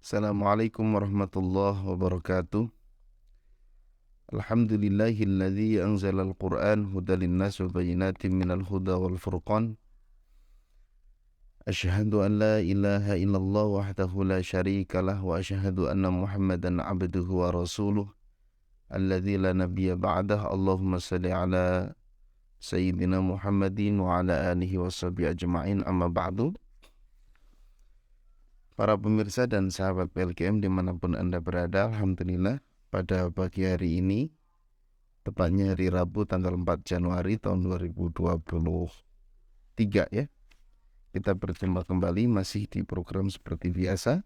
Assalamualaikum warahmatullahi wabarakatuh. Alhamdulillahilladzi anzalal Qur'an hudal linnas wa bayyinatin minal huda wal furqan. Asyhadu an la ilaha illallah wahdahu la syarikalah wa asyhadu anna Muhammadan abduhu wa rasuluh alladzi la nabiyya ba'dah. Allahumma salli ala sayyidina Muhammadin wa ala alihi washabihi ajma'in, amma ba'du. Para pemirsa dan sahabat PLKM dimanapun Anda berada, alhamdulillah pada pagi hari ini, tepatnya hari Rabu tanggal 4 Januari tahun 2023 ya, kita berjumpa kembali masih di program seperti biasa,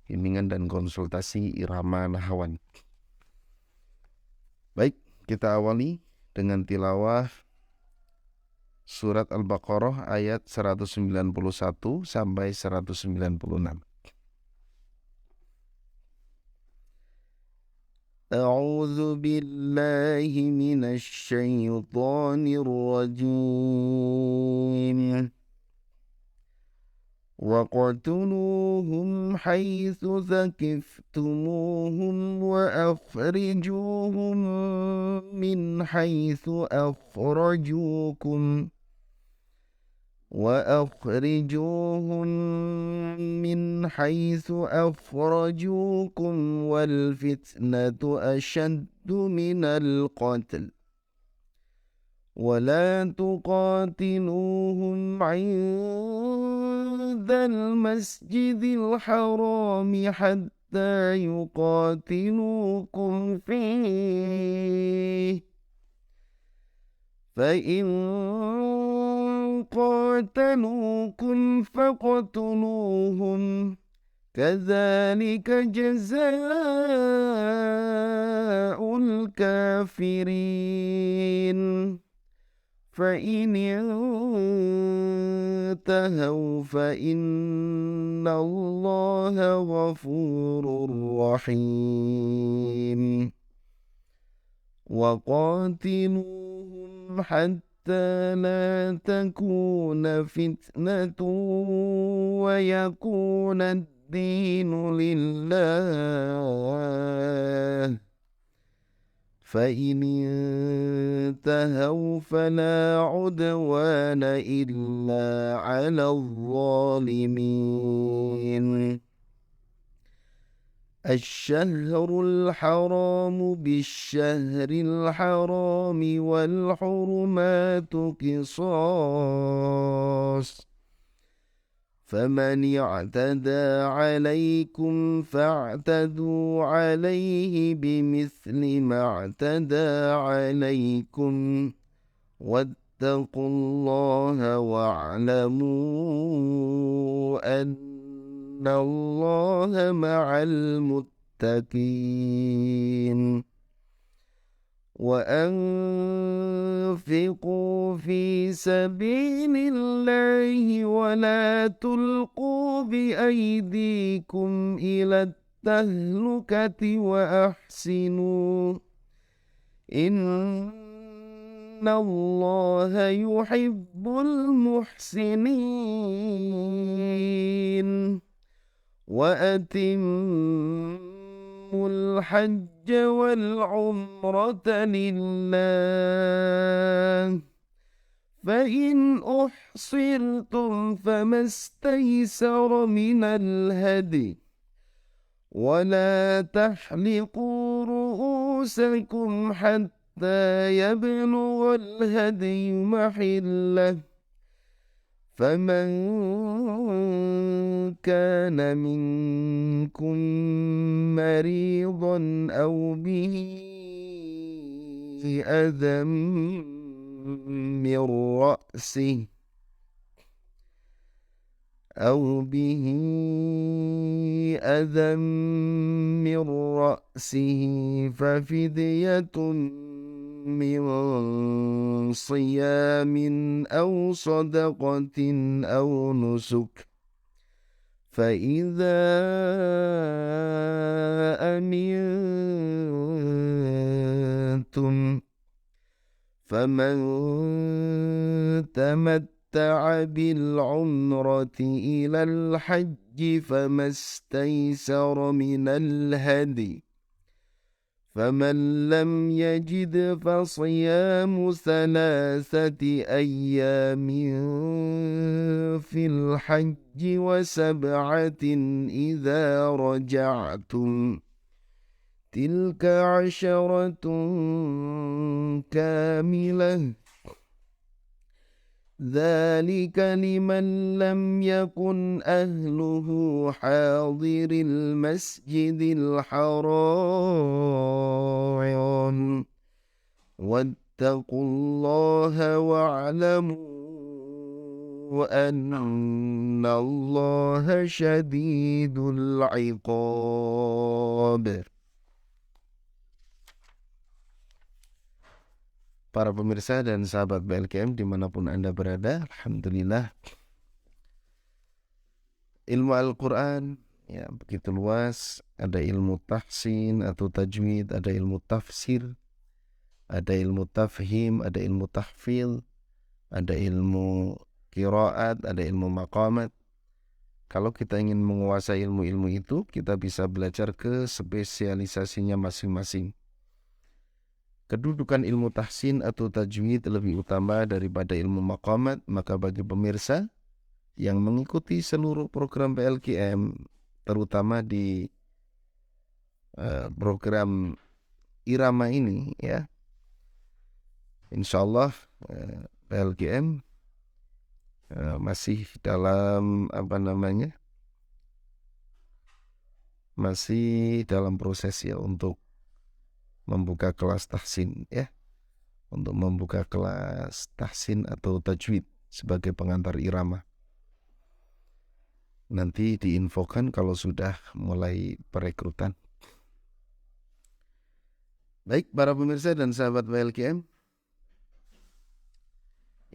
bimbingan dan konsultasi irama nahawan. Baik, kita awali dengan tilawah surat Al-Baqarah ayat 191 sampai 196. A'udzu billahi minasy syaithanir rajim. وَاقْتُلُوهُمْ حَيْثُ ثَقِفْتُمُوهُمْ وَأَخْرِجُوهُمْ مِنْ حَيْثُ أخرجوكم والفتنة أشد من القتل ولا تقاتلوهم عند المسجد الحرام حتى يقاتلوكم فيه فإن قاتلوكم فاقتلوهم كذلك جزاء الكافرين فإن انتهوا فإن الله غفور رحيم وقاتلوهم حتى لا تكون فتنة ويكون الدين لله فإن انتهوا فلا عدوان إلا على الظالمين الشهر الحرام بالشهر الحرام والحرمات قصاص فمن اعتدى عليكم فاعتدوا عليه بمثل ما اعتدى عليكم واتقوا الله واعلموا أن الله مع المتقين وأنفقوا في سبيل الله ولا تلقوا بأيديكم إلى التهلكة وأحسنوا إن الله يحب المحسنين وأتموا الحج والعمرة لله فإن أحصرتم فما استيسر من الهدي ولا تحلقوا رؤوسكم حتى يبلغ الهدي محله فمن كان منكم مريضا أو به أذى من رأسه ففدية من صيام أو صدقة أو نسك فإذا أمنتم فمن تمتع تمتع بالعمرة إلى الحج فما استيسر من الهدي فمن لم يجد فصيام 3 أيام في الحج و7 إذا رجعتم تلك 10 كاملة ذلك لمن لم يكن أهله حاضر المسجد الحرام واتقوا الله واعلموا أن الله شديد العقاب. Para pemirsa dan sahabat BLKM dimanapun Anda berada, alhamdulillah ilmu Al-Quran ya begitu luas. Ada ilmu tahsin atau tajwid, ada ilmu tafsir, ada ilmu tafhim, ada ilmu tahfil, ada ilmu qiraat, ada ilmu maqamat. Kalau kita ingin menguasai ilmu-ilmu itu, kita bisa belajar ke spesialisasinya masing-masing. Kedudukan ilmu tahsin atau tajwid lebih utama daripada ilmu maqamat, maka bagi pemirsa yang mengikuti seluruh program PLKM, terutama di program irama ini ya, insyaallah PLKM masih dalam masih dalam proses ya untuk membuka kelas tahsin ya, untuk membuka kelas tahsin atau tajwid sebagai pengantar irama. Nanti diinfokan kalau sudah mulai perekrutan. Baik para pemirsa dan sahabat PLKM,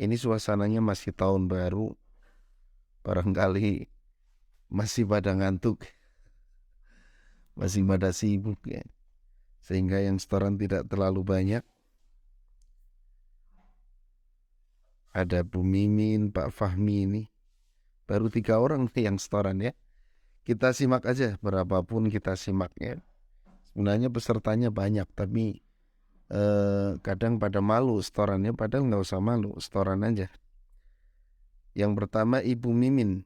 ini suasananya masih tahun baru, barangkali masih pada ngantuk, masih pada sibuk ya, sehingga yang setoran tidak terlalu banyak. Ada Bu Mimin, Pak Fahmi, ini baru 3 orang yang setoran ya. Kita simak aja, berapapun kita simaknya. Sebenarnya pesertanya banyak, tapi kadang pada malu setorannya, padahal nggak usah malu, setoran aja. Yang pertama Ibu Mimin.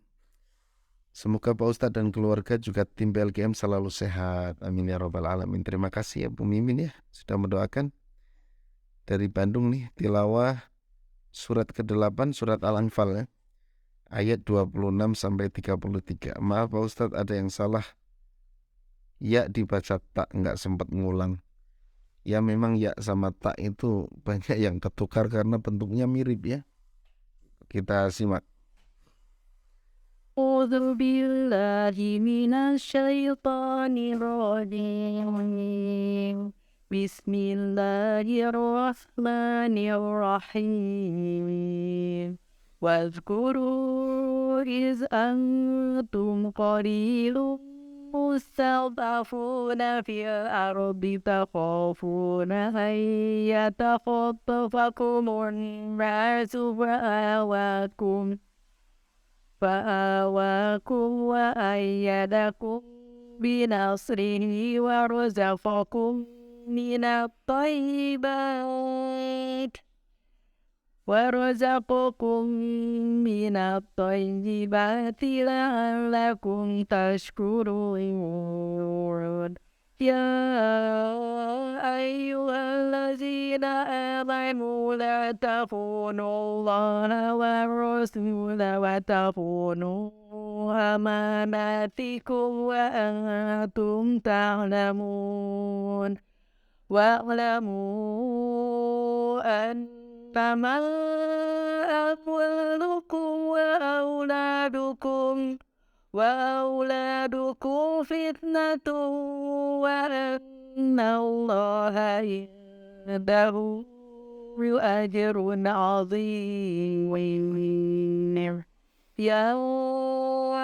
Semoga Pak Ustadz dan keluarga juga tim PLKM selalu sehat. Amin ya rabbal alamin. Terima kasih ya Bu Mimin ya, sudah mendoakan. Dari Bandung nih, tilawah surat ke-8 surat Al-Anfal ya, ayat 26 sampai 33. Maaf Pak Ustadz ada yang salah, ya dibaca tak, nggak sempat ngulang. Ya memang ya sama tak itu banyak yang ketukar karena bentuknya mirip ya. Kita simak. A'udzu billahi minasyaitonir rajim. Bismillahirrahmanirrahim. Wazkuru iz antum qalilun mustad'afuna fil ardi takhafuna an yatakhaffafakumun nasu fa'awakum wa ayyadakum binasrihi wa razaqakum minat tayyibati la'allakum tashkurun. Ya ayyuhallazina amanu la takhunu-Allaha war-rasula wa takhunu amanatikum wa antum ta'lamun. Wa'lamu annama amwalukum wa auladukum fitnatun wa annallaha indahu ajrun azim. Ya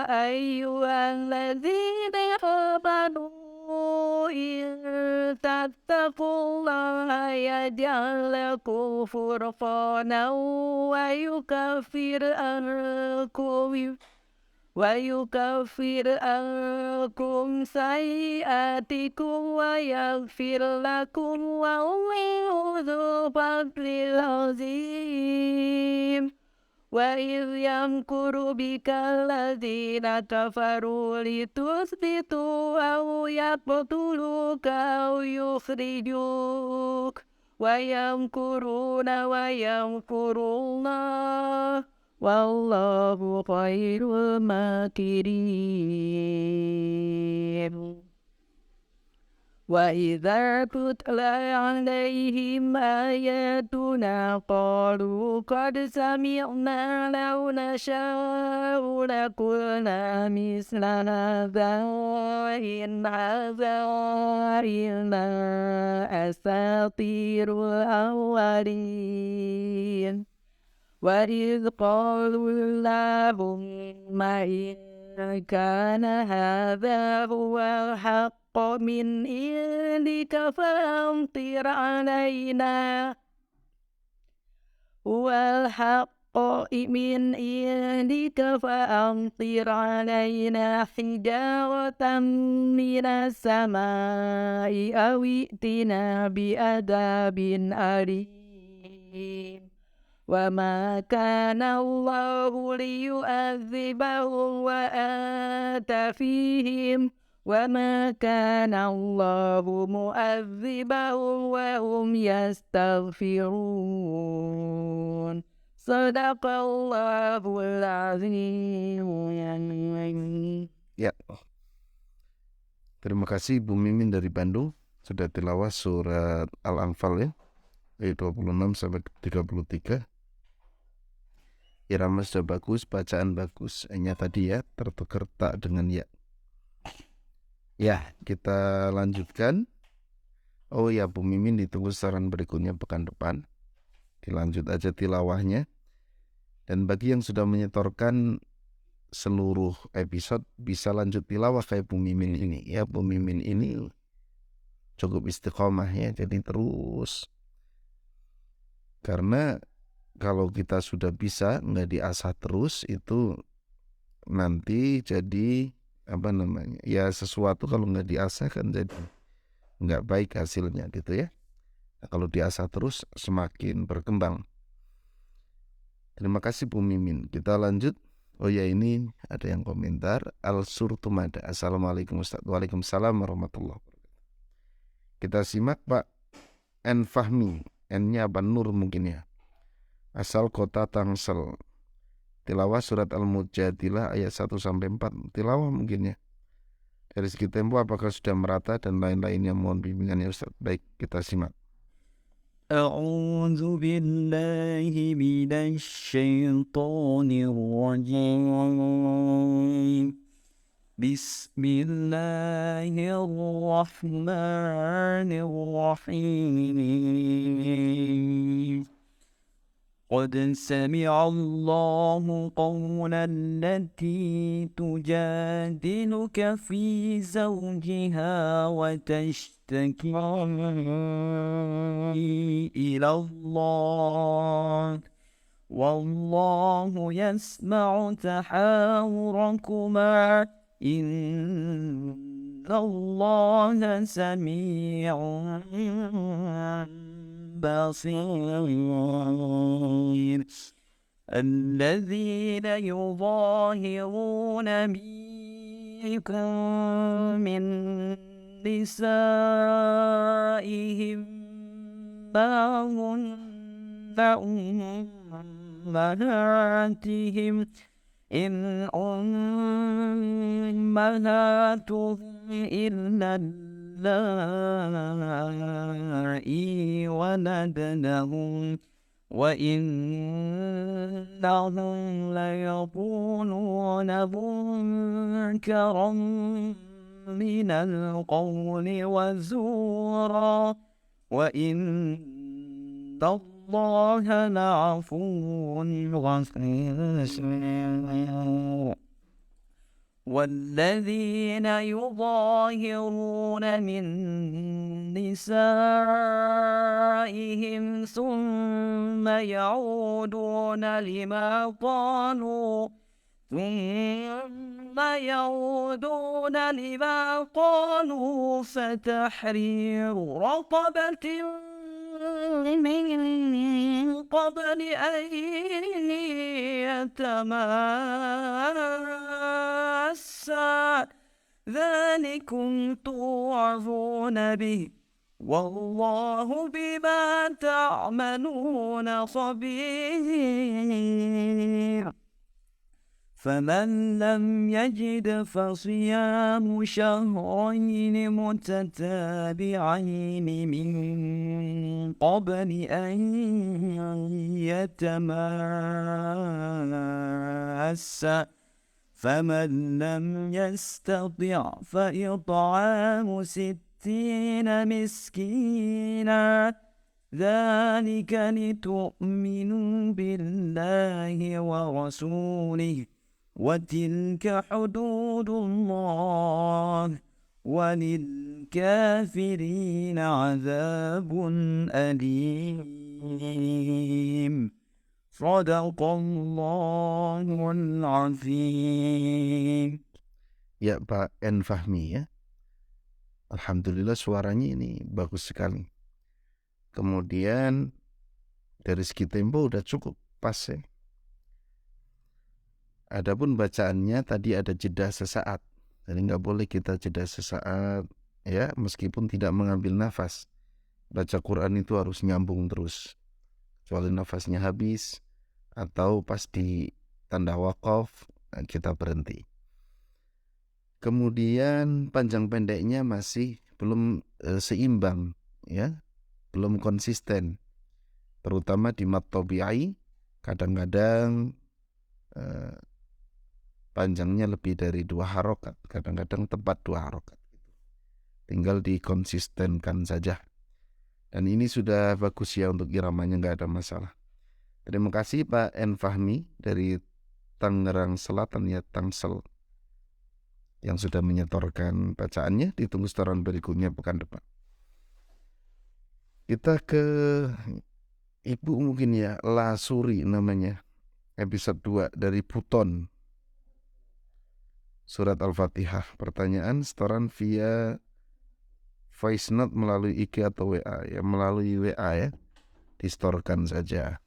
ayyuhalladzina amanu in تتقوا الله يجعل لكم فرقانا ويكفر عنكم سيئاتكم ويغفر لكم والله ذو فضل عظيم وإذ يمكر بك الذين كفروا لتثبتوا أو يقتلوك أو يخرجوك ويمكرون ويمكر الله والله خير الماكرين وإذا تتلى عليهم آياتنا قالوا قد سمعنا لو نشاء لقلنا مثل هذا إن هذا إلا أساطير الأولين وإذ قالوا اللهم إن كان هذا هو الحق من عندك فأمطر علينا حجارة من السماء أو ائتنا بعذاب أليم وما كان الله ليعذبهم وأنت فيهم وما كان الله مؤذبهم وهم يستغفرون صدق الله العظيم. Ya, terima kasih Bu Mimin dari Bandung sudah tilawah surat Al-Anfal ya, ayat 26 sampai 33. Irama sudah bagus, bacaan bagus, hanya tadi ya tertukar tak dengan ya. Ya, kita lanjutkan. Oh ya, Bu Mimin ditunggu saran berikutnya pekan depan. Dilanjut aja tilawahnya. Dan bagi yang sudah menyetorkan seluruh episode bisa lanjut tilawah kayak Bu Mimin ini. Ya, Bu Mimin ini cukup istiqomah ya, jadi terus. Karena kalau kita sudah bisa nggak diasah terus itu nanti jadi ya sesuatu kalau nggak diasah kan jadi nggak baik hasilnya gitu ya. Nah, kalau diasah terus semakin berkembang. Terima kasih Bu Mimin. Kita lanjut. Oh ya, ini ada yang komentar Al-Surtumada. Assalamualaikum Ustaz. Waalaikumsalam warahmatullahi wabarakatuh. Kita simak Pak N Fahmi. N-nya apa Nur mungkin ya. Asal kota Tangsel. Tilawah surat Al-Mujadilah ayat 1 sampai 4. Tilawah mungkin ya. Dari segi tempo apakah sudah merata dan lain-lainnya, mohon bimbingannya Ustaz. Baik, kita simak. أعوذ بالله من الشيطان الرجيم بسم الله الرحمن الرحيم قد سمع الله قول التي تجادلك في زوجها وتشتكي إلى الله والله يسمع تحاوركما إن الله سميع بصير الذين يظاهرون منكم من نسائهم ما هن أمهاتهم إن أمهاتهم إلا اللائي ولدنهم وإنهم ليقولون منكرا من القول وزورا وإن الله لعفو غفور والذين يظاهرون من نسائهم ثم يعودون لما قالوا فتحرير رقبة من قبل أن يتماسا ذلكم توعظون به والله بما تعملون خبير فمن لم يجد فصيام شهرين متتابعين من قبل أن يتماسا فمن لم يستطع فإطعام 60 مسكينا ذلك لتؤمنوا بالله ورسوله وتلك حدود الله وللكافرين عذاب أليم صدق الله العظيم. Ya Pak N. Fahmi ya. Alhamdulillah suaranya ini bagus sekali. Kemudian dari segi tempo udah cukup pas ya. Adapun bacaannya tadi ada jeda sesaat. Jadi nggak boleh kita jeda sesaat ya, meskipun tidak mengambil nafas. Baca Quran itu harus nyambung terus. Kecuali nafasnya habis atau pas di tanda waqaf kita berhenti. Kemudian panjang pendeknya masih belum seimbang ya, belum konsisten. Terutama di mat tabi'i kadang-kadang panjangnya lebih dari 2 harokat, kadang-kadang tepat 2 harokat. Tinggal dikonsistenkan saja. Dan ini sudah bagus ya untuk iramanya, nggak ada masalah. Terima kasih Pak N. Fahmi dari Tangerang Selatan ya, Tangsel, yang sudah menyetorkan bacaannya. Ditunggu setoran berikutnya pekan depan. Kita ke Ibu mungkin ya, Lasuri namanya, episode 2 dari Buton. Surat Al-Fatihah. Pertanyaan setoran via voice note melalui IG atau WA ya, melalui WA ya, distorkan saja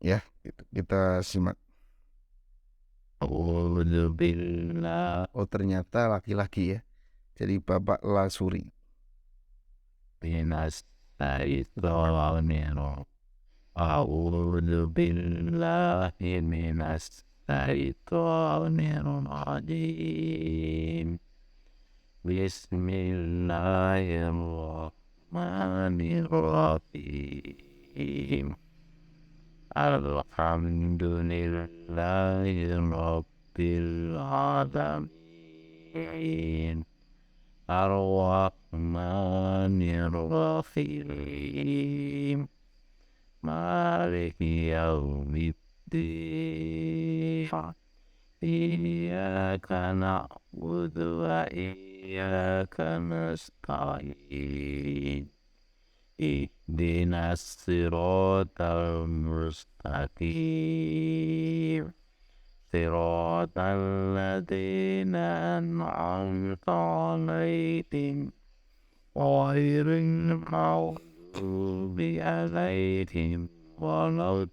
ya. Kita simak. Oh ternyata laki-laki ya, jadi Bapak Lasuri. Bismillahirrahmanirrahim. Alhamdulillahi Rabbil Alamin. Ar-Rahmanir-Rahim. Maliki yaumiddin. Iyyaka na'budu wa iyyaka nasta'in. Ihdinas siratal mustaqim. Siratal ladzina an'amta 'alaihim ghairil maghdubi 'alaihim waladdallin.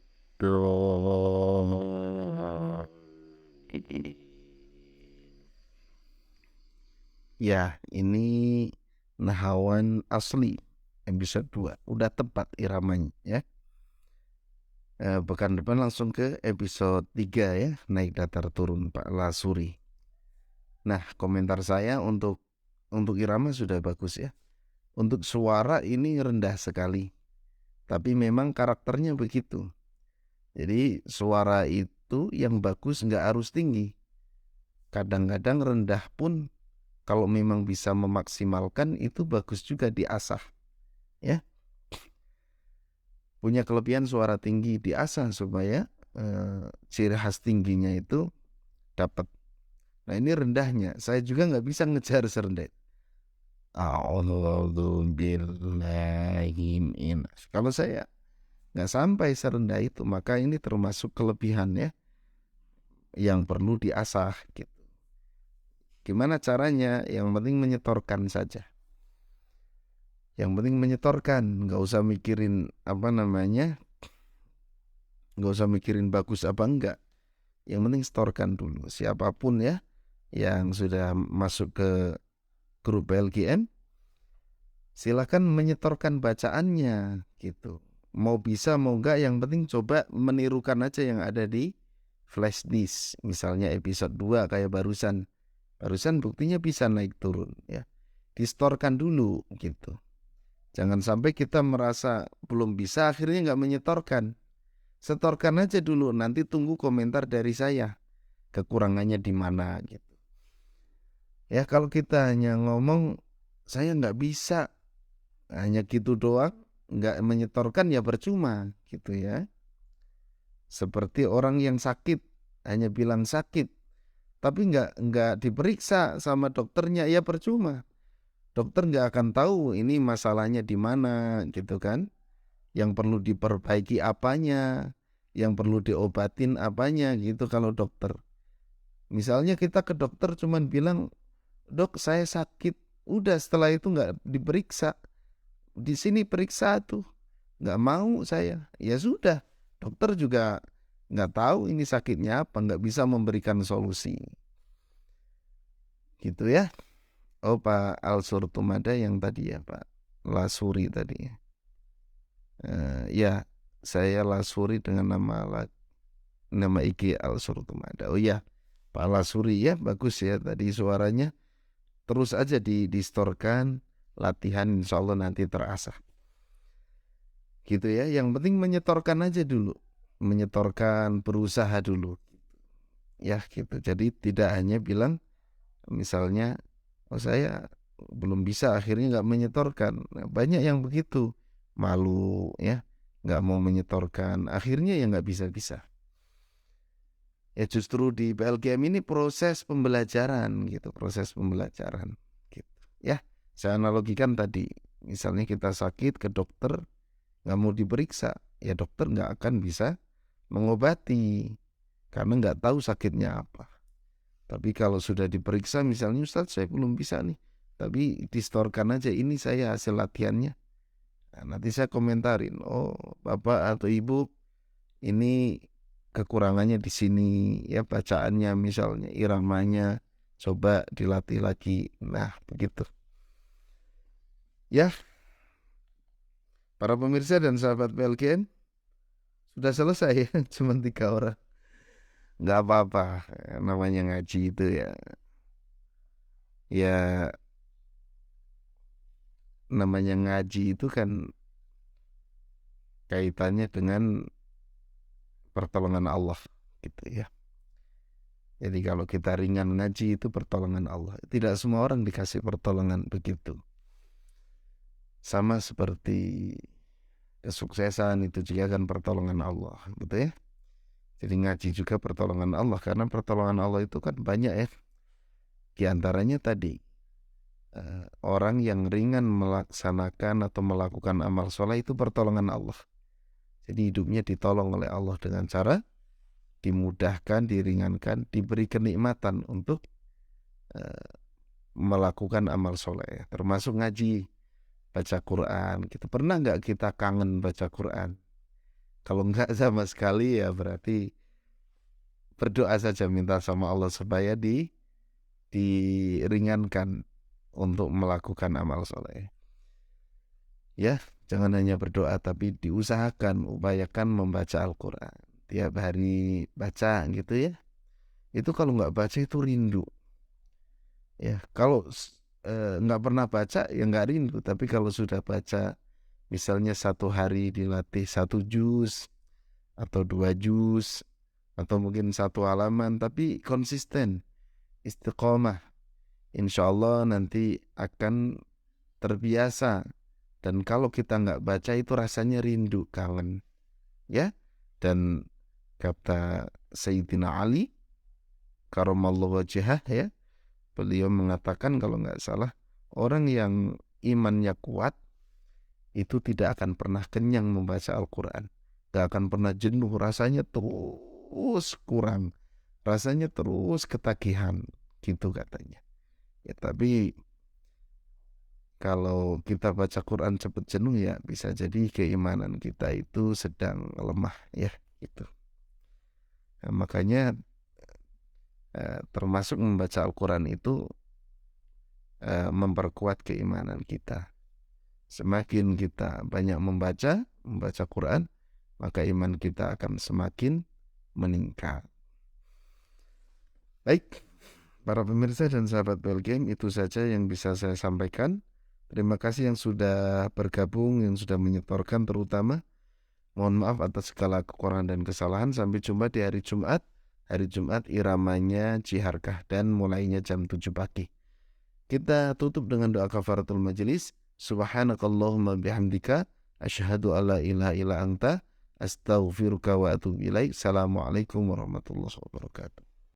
Ya, ini Nahawan Asli episode 2. Udah tepat iramanya ya. Pekan depan langsung ke episode 3 ya, naik datar turun Pak Lasuri. Nah, komentar saya untuk irama sudah bagus ya. Untuk suara ini rendah sekali, tapi memang karakternya begitu. Jadi suara itu yang bagus nggak harus tinggi. Kadang-kadang rendah pun kalau memang bisa memaksimalkan itu bagus juga diasah ya. Punya kelebihan suara tinggi diasah supaya ciri khas tingginya itu dapat. Nah ini rendahnya, saya juga nggak bisa ngejar serendah. Kalau saya nggak sampai serendah itu, maka ini termasuk kelebihan ya, yang perlu diasah gitu. Gimana caranya? Yang penting menyetorkan saja. Yang penting menyetorkan, nggak usah mikirin nggak usah mikirin bagus apa enggak. Yang penting setorkan dulu. Siapapun ya yang sudah masuk ke grup LGM, silakan menyetorkan bacaannya gitu. Mau bisa mau enggak, yang penting coba menirukan aja yang ada di flash disk. Misalnya episode 2 kayak barusan buktinya bisa naik turun ya. Distorkan dulu gitu. Jangan sampai kita merasa belum bisa akhirnya nggak menyetorkan. Setorkan aja dulu, nanti tunggu komentar dari saya. Kekurangannya di mana gitu. Ya kalau kita hanya ngomong saya nggak bisa, hanya gitu doang, nggak menyetorkan ya percuma gitu ya. Seperti orang yang sakit hanya bilang sakit, tapi nggak diperiksa sama dokternya ya percuma. Dokter nggak akan tahu ini masalahnya di mana gitu kan. Yang perlu diperbaiki apanya, yang perlu diobatin apanya gitu kalau dokter. Misalnya kita ke dokter cuman bilang, dok saya sakit, udah setelah itu nggak diperiksa. Di sini periksa tuh, nggak mau saya. Ya sudah, dokter juga nggak tahu ini sakitnya apa, nggak bisa memberikan solusi. Gitu ya. Oh Pak Al-Surtumada yang tadi ya Pak Lasuri tadi ya. Ya saya Lasuri dengan nama IG Al-Surtumada. Oh ya Pak Lasuri ya, bagus ya tadi suaranya. Terus aja distorkan, latihan insya Allah nanti terasah. Gitu ya, yang penting menyetorkan aja dulu. Menyetorkan, berusaha dulu. Ya gitu, jadi tidak hanya bilang misalnya, oh saya belum bisa akhirnya nggak menyetorkan. Nah, banyak yang begitu, malu ya, nggak mau menyetorkan, akhirnya ya nggak bisa-bisa. Ya justru di PLGM ini proses pembelajaran gitu, proses pembelajaran gitu. Ya, saya analogikan tadi, misalnya kita sakit ke dokter, nggak mau diperiksa, ya dokter nggak akan bisa mengobati karena nggak tahu sakitnya apa. Tapi kalau sudah diperiksa misalnya, Ustadz saya belum bisa nih, tapi distorkan aja ini saya hasil latihannya. Nah, nanti saya komentarin, oh Bapak atau Ibu ini kekurangannya di sini ya, bacaannya misalnya, iramanya coba dilatih lagi. Nah begitu. Ya, para pemirsa dan sahabat PLGN, sudah selesai ya, cuma 3 orang. Nggak apa-apa, namanya ngaji itu ya. Ya namanya ngaji itu kan kaitannya dengan pertolongan Allah gitu ya. Jadi kalau kita ringan ngaji itu pertolongan Allah. Tidak semua orang dikasih pertolongan begitu. Sama seperti kesuksesan itu juga kan pertolongan Allah, betul ya? Jadi ngaji juga pertolongan Allah, karena pertolongan Allah itu kan banyak ya. Di antaranya tadi orang yang ringan melaksanakan atau melakukan amal soleh itu pertolongan Allah. Jadi hidupnya ditolong oleh Allah dengan cara dimudahkan, diringankan, diberi kenikmatan untuk melakukan amal soleh, termasuk ngaji, baca Quran. Kita pernah nggak kita kangen baca Quran? Kalau nggak sama sekali ya berarti berdoa saja, minta sama Allah supaya diringankan untuk melakukan amal soleh. Ya, jangan hanya berdoa tapi diusahakan, upayakan membaca Al-Quran. Tiap hari baca gitu ya. Itu kalau nggak baca itu rindu. Ya, kalau nggak pernah baca ya nggak rindu. Tapi kalau sudah baca, misalnya 1 hari dilatih 1 juz atau 2 juz atau mungkin 1 halaman, tapi konsisten, istiqomah, insya Allah nanti akan terbiasa. Dan kalau kita nggak baca itu rasanya rindu, kangen ya. Dan kata Sayyidina Ali, karamallahu wajhah ya, beliau mengatakan kalau nggak salah, orang yang imannya kuat itu tidak akan pernah kenyang membaca Al-Quran, gak akan pernah jenuh, rasanya terus kurang, rasanya terus ketagihan gitu katanya ya. Tapi kalau kita baca Quran cepat jenuh ya bisa jadi keimanan kita itu sedang lemah ya gitu. Nah, makanya termasuk membaca Al-Quran itu memperkuat keimanan kita. Semakin kita banyak membaca Quran, maka iman kita akan semakin meningkat. Baik, para pemirsa dan sahabat Belgame, itu saja yang bisa saya sampaikan. Terima kasih yang sudah bergabung, yang sudah menyetorkan terutama. Mohon maaf atas segala kekurangan dan kesalahan. Sampai jumpa di hari Jumat. Hari Jumat iramanya Ciharkah dan mulainya jam 7 pagi. Kita tutup dengan doa kafaratul majelis. Subhanakallahumma bihamdika asyhadu alla ilaha illa anta astaghfiruka wa atubu ilaik. Assalamualaikum warahmatullahi wabarakatuh.